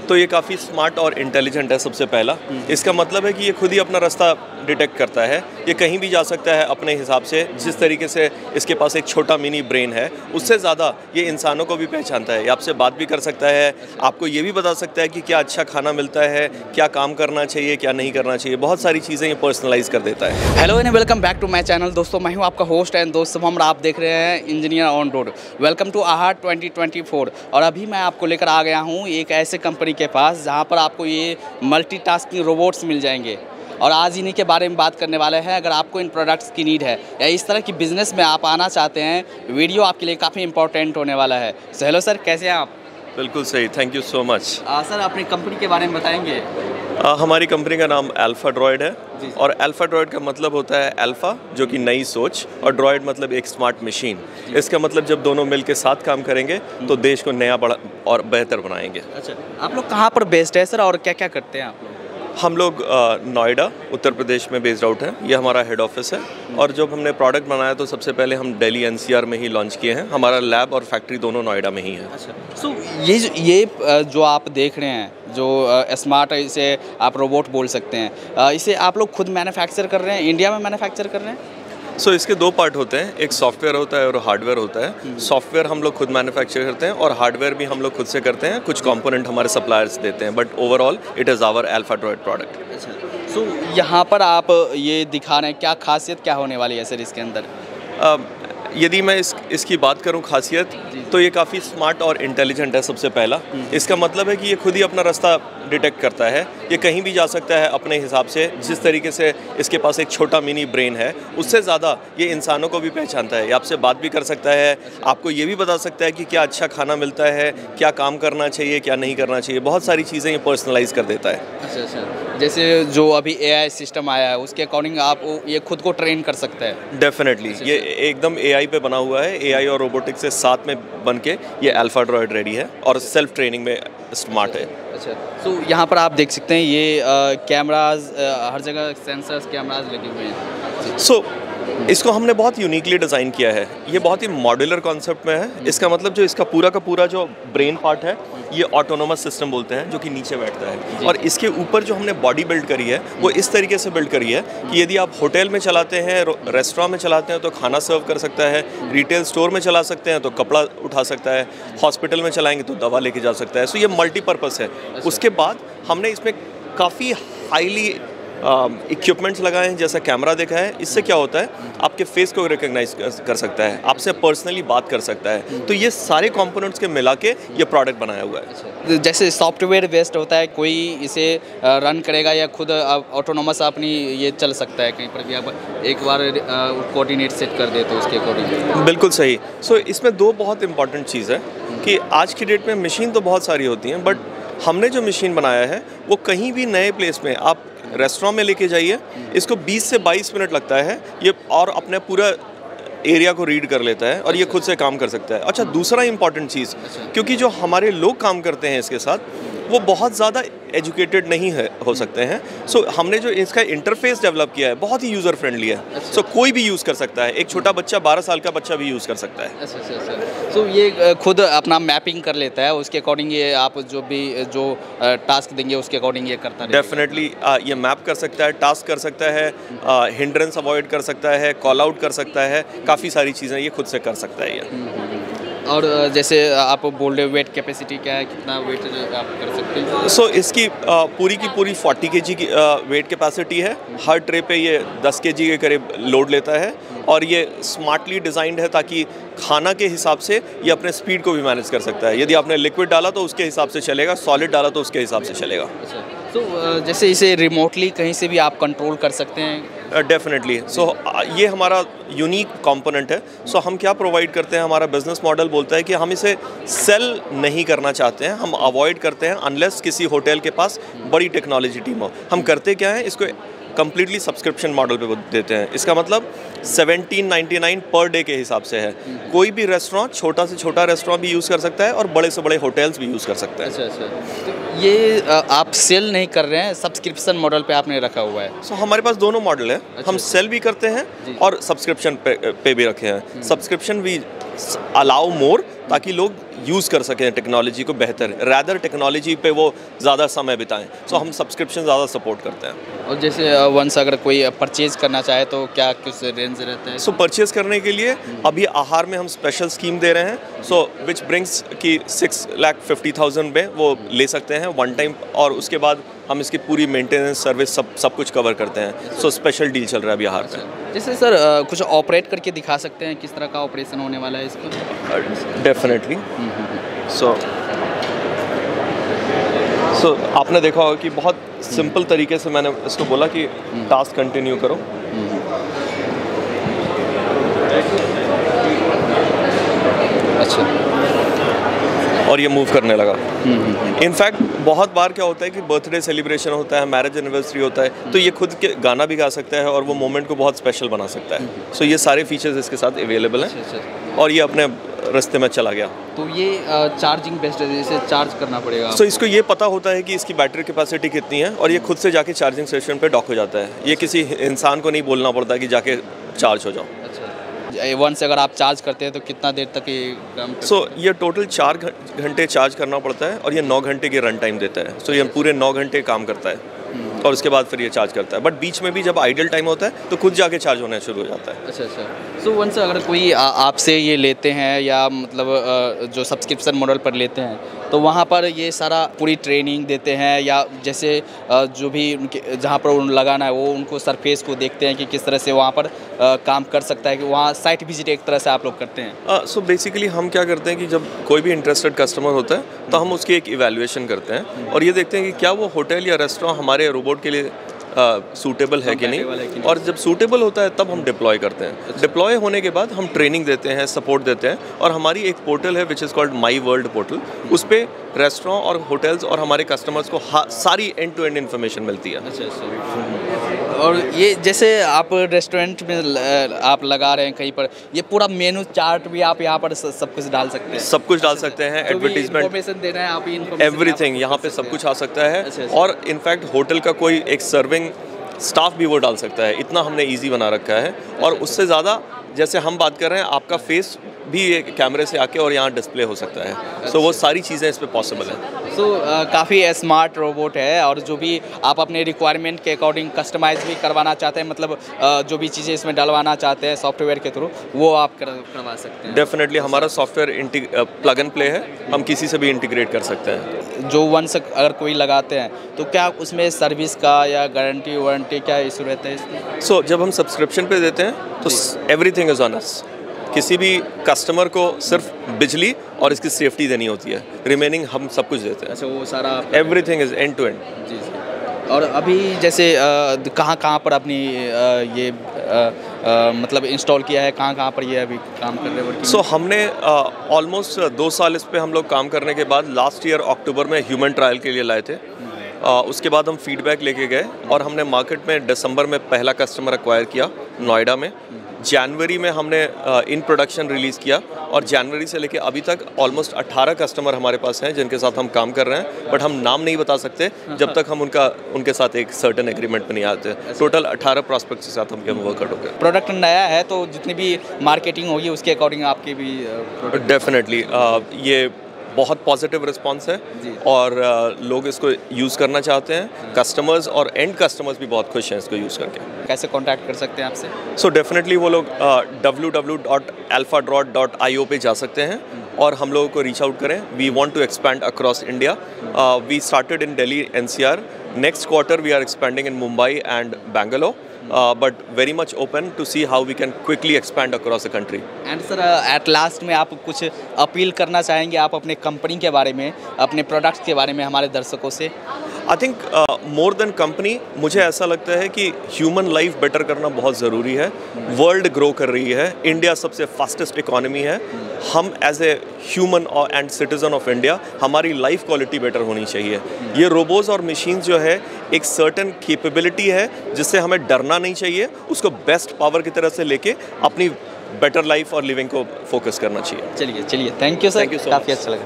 तो ये काफ़ी स्मार्ट और इंटेलिजेंट है। सबसे पहला इसका मतलब है कि ये खुद ही अपना रास्ता डिटेक्ट करता है, ये कहीं भी जा सकता है अपने हिसाब से। जिस तरीके से इसके पास एक छोटा मिनी ब्रेन है, उससे ज़्यादा ये इंसानों को भी पहचानता है। ये आपसे बात भी कर सकता है, आपको ये भी बता सकता है कि क्या अच्छा खाना मिलता है, क्या काम करना चाहिए, क्या नहीं करना चाहिए। बहुत सारी चीज़ें ये पर्सनलाइज कर देता है। Hello and welcome back to my channel. दोस्तों मैं हूं आपका होस्ट एंड दोस्त शुभम, आप देख रहे हैं engineer on road. Welcome to Aahar 2024। और अभी मैं आपको लेकर आ गया हूं एक ऐसे कंपनी के पास जहां पर आपको ये मल्टीटास्किंग रोबोट्स मिल जाएंगे, और आज इन्हीं के बारे में बात करने वाले हैं। अगर आपको इन प्रोडक्ट्स की नीड है या इस तरह की बिज़नेस में आप आना चाहते हैं, वीडियो आपके लिए काफ़ी इंपॉर्टेंट होने वाला है। सो हेलो सर, कैसे हैं आप? बिल्कुल सही, thank you so much. Sir अपनी कंपनी के बारे में बताएंगे? हमारी कंपनी का नाम अल्फा ड्रॉयड है, और अल्फा ड्रॉयड का मतलब होता है अल्फा जो कि नई सोच, और ड्रॉयड मतलब एक स्मार्ट मशीन। इसका मतलब जब दोनों मिलकर साथ काम करेंगे तो देश को नया बड़ा और बेहतर बनाएंगे। अच्छा, आप लोग कहाँ पर बेस्ड है सर, और क्या क्या करते हैं आप लोग? हम लोग नोएडा उत्तर प्रदेश में बेस्ड आउट हैं, ये हमारा हेड ऑफिस है। और जब हमने प्रोडक्ट बनाया तो सबसे पहले हम दिल्ली एनसीआर में ही लॉन्च किए हैं। हमारा लैब और फैक्ट्री दोनों नोएडा में ही है। अच्छा, सो ये जो आप देख रहे हैं, जो स्मार्ट, इसे आप रोबोट बोल सकते हैं, इसे आप लोग खुद मैन्युफैक्चर कर रहे हैं, इंडिया में मैन्युफैक्चर कर रहे हैं? सो इसके दो पार्ट होते हैं, एक सॉफ्टवेयर होता है और हार्डवेयर होता है। सॉफ्टवेयर हम लोग खुद मैन्युफैक्चर करते हैं और हार्डवेयर भी हम लोग खुद से करते हैं। कुछ कंपोनेंट हमारे सप्लायर्स देते हैं, but overall it is our alpha droid product. अच्छा, सो यहाँ पर आप ये दिखा रहे हैं, क्या खासियत क्या होने वाली है सर इसके अंदर? यदि मैं इसकी बात करूं खासियत, तो ये काफ़ी स्मार्ट और इंटेलिजेंट है। सबसे पहला इसका मतलब है कि ये खुद ही अपना रास्ता डिटेक्ट करता है, ये कहीं भी जा सकता है अपने हिसाब से। जिस तरीके से इसके पास एक छोटा मिनी ब्रेन है, उससे ज़्यादा ये इंसानों को भी पहचानता है। ये आपसे बात भी कर सकता है, आपको ये भी बता सकता है कि क्या अच्छा खाना मिलता है, क्या काम करना चाहिए, क्या नहीं करना चाहिए। बहुत सारी चीज़ें ये पर्सनलाइज कर देता है। अच्छा अच्छा, जैसे जो अभी AI सिस्टम आया है उसके अकॉर्डिंग आप ये खुद को ट्रेन कर सकता है? डेफिनेटली, ये एकदम AI पे बना हुआ है। AI और रोबोटिक्स से साथ में बन के ये अल्फा ड्रॉयड रेडी है और सेल्फ ट्रेनिंग में स्मार्ट है। अच्छा, तो यहाँ पर आप देख सकते हैं ये कैमराज, हर जगह सेंसर्स कैमराज लगे हुए हैं। सो इसको हमने बहुत यूनिकली डिज़ाइन किया है। ये बहुत ही मॉड्यूलर कॉन्सेप्ट में है। इसका मतलब जो इसका पूरा का पूरा जो ब्रेन पार्ट है, ये ऑटोनोमस सिस्टम बोलते हैं, जो कि नीचे बैठता है। और इसके ऊपर जो हमने बॉडी बिल्ड करी है, वो इस तरीके से बिल्ड करी है कि यदि आप होटल में चलाते हैं, रेस्टोरेंट में चलाते हैं तो खाना सर्व कर सकता है, रिटेल स्टोर में चला सकते हैं तो कपड़ा उठा सकता है, हॉस्पिटल में चलाएंगे तो दवा लेके जा सकता है। सो ये मल्टीपर्पज़ है। उसके बाद हमने इसमें काफ़ी हाईली इक्विपमेंट्स लगाए हैं, जैसा कैमरा देखा है। इससे क्या होता है, आपके फेस को रिकॉग्नाइज कर सकता है, आपसे पर्सनली बात कर सकता है। तो ये सारे कंपोनेंट्स के मिला के ये प्रोडक्ट बनाया हुआ है। जैसे सॉफ्टवेयर बेस्ड होता है, कोई इसे रन करेगा या खुद ऑटोनोमस अपनी ये चल सकता है कहीं पर भी, आप एक बार कोऑर्डिनेट सेट कर दे तो उसके अकॉर्डिंग? बिल्कुल सही। सो इसमें दो बहुत इंपॉर्टेंट चीज़ है कि आज की डेट में मशीन तो बहुत सारी होती हैं, बट हमने जो मशीन बनाया है वो कहीं भी नए प्लेस में, आप रेस्टोरेंट में लेके जाइए, इसको 20 से 22 मिनट लगता है ये, और अपने पूरा एरिया को रीड कर लेता है और ये खुद से काम कर सकता है। अच्छा, दूसरा इंपॉर्टेंट चीज़, क्योंकि जो हमारे लोग काम करते हैं इसके साथ, वो बहुत ज़्यादा एजुकेटेड नहीं है हो सकते हैं। सो हमने जो इसका इंटरफेस डेवलप किया है, बहुत ही यूज़र फ्रेंडली है। सो कोई भी यूज़ कर सकता है, एक छोटा बच्चा, 12 साल का बच्चा भी यूज़ कर सकता है। अच्छा, सो ये खुद अपना मैपिंग कर लेता है, उसके अकॉर्डिंग ये आप जो टास्क देंगे उसके अकॉर्डिंग ये करता है? डेफिनेटली, ये मैप कर सकता है, टास्क कर सकता है, हिंड्रेंस अवॉइड कर सकता है, कॉल आउट कर सकता है, काफ़ी सारी चीज़ें ये खुद से कर सकता है ये। और जैसे आप बोल रहे हो वेट कैपेसिटी क्या है, कितना वेट आप कर सकते हैं? सो इसकी पूरी की पूरी 40 kg की वेट कैपेसिटी है। हर ट्रे पे ये 10 kg के करीब लोड लेता है, और ये स्मार्टली डिज़ाइंड है ताकि खाना के हिसाब से ये अपने स्पीड को भी मैनेज कर सकता है। यदि आपने लिक्विड डाला तो उसके हिसाब से चलेगा, सॉलिड डाला तो उसके हिसाब से चलेगा। अच्छा, तो जैसे इसे रिमोटली कहीं से भी आप कंट्रोल कर सकते हैं? डेफिनेटली। सो ये हमारा यूनिक कंपोनेंट है। सो हम क्या प्रोवाइड करते हैं, हमारा बिजनेस मॉडल बोलता है कि हम इसे सेल नहीं करना चाहते हैं, हम अवॉइड करते हैं अनलेस किसी होटल के पास बड़ी टेक्नोलॉजी टीम हो। हम करते क्या है, इसको कम्प्लीटली सब्सक्रिप्शन मॉडल पे देते हैं। इसका मतलब 1799 पर डे के हिसाब से है। कोई भी रेस्टोरेंट, छोटा से छोटा रेस्टोरेंट भी यूज़ कर सकता है और बड़े से बड़े होटल्स भी यूज़ कर सकते हैं। अच्छा, तो ये आप सेल नहीं कर रहे हैं, सब्सक्रिप्शन मॉडल पे आपने रखा हुआ है? सो हमारे पास दोनों मॉडल है। हम सेल भी करते हैं और सब्सक्रिप्शन पे भी रखे हैं। सब्सक्रिप्शन वी अलाउ मोर ताकि लोग यूज़ कर सकें टेक्नोलॉजी को बेहतर, रैदर टेक्नोलॉजी पे वो ज़्यादा समय बिताएं। सो हम सब्सक्रिप्शन ज़्यादा सपोर्ट करते हैं। और जैसे वंस अगर कोई परचेज़ करना चाहे तो क्या कुछ रेंज रहता है? सो परचेज़ करने के लिए अभी आहार में हम स्पेशल स्कीम दे रहे हैं, सो विच ब्रिंग्स कि 6,50,000 में वो ले सकते हैं वन टाइम, और उसके बाद हम इसकी पूरी मेंटेनेंस सर्विस सब कुछ कवर करते हैं। सो स्पेशल डील चल रहा है अभी आहार पे। जैसे सर कुछ ऑपरेट करके दिखा सकते हैं किस तरह का ऑपरेशन होने वाला है इसका? डेफिनेटली। सो आपने देखा होगा कि बहुत सिंपल तरीके से मैंने इसको बोला कि टास्क कंटिन्यू करो। अच्छा। और ये मूव करने लगा। इनफैक्ट बहुत बार क्या होता है कि बर्थडे सेलिब्रेशन होता है, मैरिज एनिवर्सरी होता है, तो ये खुद के गाना भी गा सकता है और वो मोमेंट को बहुत स्पेशल बना सकता है। सो ये सारे फीचर्स इसके साथ अवेलेबल हैं। और ये अपने रास्ते में चला गया। तो ये चार्जिंग बेस्ट है, जैसे चार्ज करना पड़ेगा? सो इसको ये पता होता है कि इसकी बैटरी कैपेसिटी कितनी है, और ये खुद से जाके चार्जिंग स्टेशन पे डॉक हो जाता है। ये किसी इंसान को नहीं बोलना पड़ता कि जाके चार्ज हो जाओ। वंस अगर आप चार्ज करते हैं तो कितना देर तक ये काम करता है? सो ये टोटल 4 घंटे चार्ज करना पड़ता है, और ये 9 घंटे की रन टाइम देता है। सो ये पूरे 9 घंटे काम करता है, और उसके बाद फिर ये चार्ज करता है। बट बीच में भी जब आइडल टाइम होता है तो खुद जाके चार्ज होना शुरू हो जाता है। अच्छा। सो वंस अगर कोई आपसे ये लेते हैं, या मतलब जो सब्सक्रिप्शन मॉडल पर लेते हैं, तो वहाँ पर ये सारा पूरी ट्रेनिंग देते हैं, या जैसे जो भी उनके जहाँ पर उन लगाना है वो उनको सरफेस को देखते हैं कि किस तरह से वहाँ पर काम कर सकता है, कि वहाँ साइट विजिट एक तरह से आप लोग करते हैं? सो बेसिकली हम क्या करते हैं कि जब कोई भी इंटरेस्टेड कस्टमर होता है तो हम उसकी एक इवैल्यूएशन करते हैं, और ये देखते हैं कि क्या वो होटल या रेस्टोरेंट हमारे रोबोट के लिए सूटेबल है कि नहीं, और जब सूटेबल होता है तब हम डिप्लॉय करते हैं। डिप्लॉय होने के बाद हम ट्रेनिंग देते हैं, सपोर्ट देते हैं, और हमारी एक पोर्टल है which is called my world portal. उस पर रेस्टोरेंट और होटल्स और हमारे कस्टमर्स को सारी एंड टू एंड इन्फॉर्मेशन मिलती है। अच्छा। और ये जैसे आप रेस्टोरेंट में आप लगा रहे हैं कहीं पर, ये पूरा मेनू चार्ट भी आप यहाँ पर सब कुछ डाल सकते हैं? सब कुछ डाल सकते हैं, एडवर्टीजमेंट, इन्फॉर्मेशन देना है आप, एवरीथिंग यहाँ पे सब कुछ आ सकता है। और इनफैक्ट होटल का कोई एक सर्विंग स्टाफ भी वो डाल सकता है, इतना हमने इजी बना रखा है। और उससे ज़्यादा जैसे हम बात कर रहे हैं, आपका फेस भी कैमरे से आके और यहाँ डिस्प्ले हो सकता है। सो वो सारी चीज़ें इस पे पॉसिबल है। सो काफ़ी स्मार्ट रोबोट है, और जो भी आप अपने रिक्वायरमेंट के अकॉर्डिंग कस्टमाइज भी करवाना चाहते हैं, मतलब जो भी चीज़ें इसमें डलवाना चाहते हैं सॉफ्टवेयर के थ्रू, वो आप करवा सकते हैं। डेफिनेटली हमारा सॉफ्टवेयर प्लग एंड प्ले है, हम किसी से भी इंटीग्रेट कर सकते हैं। जो वंस अगर कोई लगाते हैं तो क्या उसमें सर्विस का या गारंटी वारंटी क्या इशू रहता है इसमें? सो जब हम सब्सक्रिप्शन पे देते हैं तो एवरीथिंग इज़ ऑन अस। किसी भी कस्टमर को सिर्फ बिजली और इसकी सेफ्टी देनी होती है, रिमेनिंग हम सब कुछ देते हैं। अच्छा, वो सारा everything is end to end. जी। और अभी जैसे कहाँ पर अपनी ये मतलब इंस्टॉल किया है, कहाँ पर ये अभी काम कर रहे हैं? सो हमने ऑलमोस्ट 2 साल इस पे हम लोग काम करने के बाद लास्ट ईयर अक्टूबर में ह्यूमन ट्रायल के लिए लाए थे। उसके बाद हम फीडबैक लेके गए, और हमने मार्केट में दिसंबर में पहला कस्टमर एक्वायर किया नोएडा में। जनवरी में हमने इन प्रोडक्शन रिलीज़ किया, और जनवरी से लेके अभी तक ऑलमोस्ट 18 कस्टमर हमारे पास हैं जिनके साथ हम काम कर रहे हैं। बट हम नाम नहीं बता सकते जब तक हम उनके साथ एक सर्टेन एग्रीमेंट पे नहीं आते। टोटल 18 प्रॉस्पेक्ट्स के साथ हम वर्कआउट हो गए। प्रोडक्ट नया है तो जितनी भी मार्केटिंग होगी उसके अकॉर्डिंग आपके भी डेफिनेटली ये बहुत पॉजिटिव रिस्पांस है, और लोग इसको यूज़ करना चाहते हैं। कस्टमर्स और एंड कस्टमर्स भी बहुत खुश हैं इसको यूज़ करके। कैसे कांटेक्ट कर सकते हैं आपसे? सो डेफिनेटली वो लोग www.alphadrot.io पे जा सकते हैं, और हम लोगों को रीच आउट करें। We want to expand across India. We started in Delhi NCR. Next quarter we are expanding in Mumbai and Bangalore. But very much open to see how we can quickly expand across the country. And sir, at last में आप कुछ appeal करना चाहेंगे आप अपने company के बारे में, अपने प्रोडक्ट्स के बारे में हमारे दर्शकों से? I think more than company, मुझे ऐसा लगता है कि ह्यूमन लाइफ बेटर करना बहुत ज़रूरी है। वर्ल्ड ग्रो कर रही है, इंडिया सबसे फास्टेस्ट इकोनॉमी है। हम as a human and citizen of India, हमारी लाइफ क्वालिटी बेटर होनी चाहिए। ये रोबोट्स और मशीन जो है एक सर्टेन कैपेबिलिटी है जिससे हमें डरना नहीं चाहिए, उसको बेस्ट पावर की तरह से लेके अपनी बेटर लाइफ और लिविंग को फोकस करना चाहिए। चलिए थैंक यू सर, काफ़ी अच्छा लगा।